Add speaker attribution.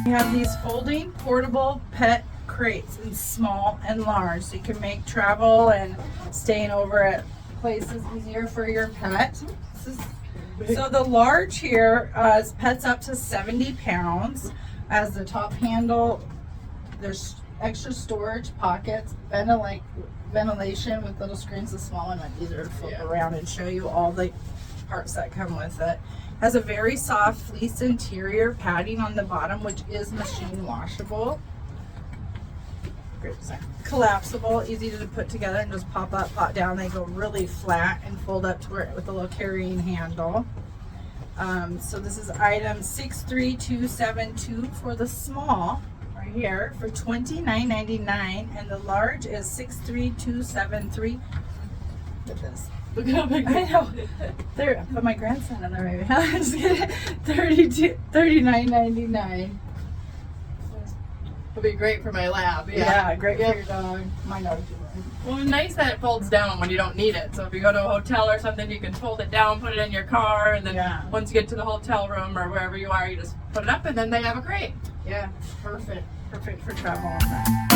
Speaker 1: We have these folding portable pet crates in small and large, so you can make travel and staying over at places easier for your pet. So the large here is pets up to 70 pounds. As the top handle, there's extra storage pockets, ventilation with little screens. The small one might be easier to flip around and show you all the parts that come with it. Has a very soft fleece interior padding on the bottom, which is machine washable. Great design. Collapsible, easy to put together and just pop up, pop down. They go really flat and fold up to where with a little carrying handle. So this is item 63272 for the small right here for $29.99, and the large is 63273. Look at this.
Speaker 2: Look how big.
Speaker 1: I know. There, put my grandson in there maybe. I'm just kidding. $39.99.
Speaker 2: It'll be great for my lab.
Speaker 1: Yeah, great for your dog. My dog too.
Speaker 2: Well, it's nice that it folds down when you don't need it. So if you go to a hotel or something, you can fold it down, put it in your car, and then once you get to the hotel room or wherever you are, you just put it up, and then they have a crate.
Speaker 1: Yeah, perfect. Perfect for travel on that.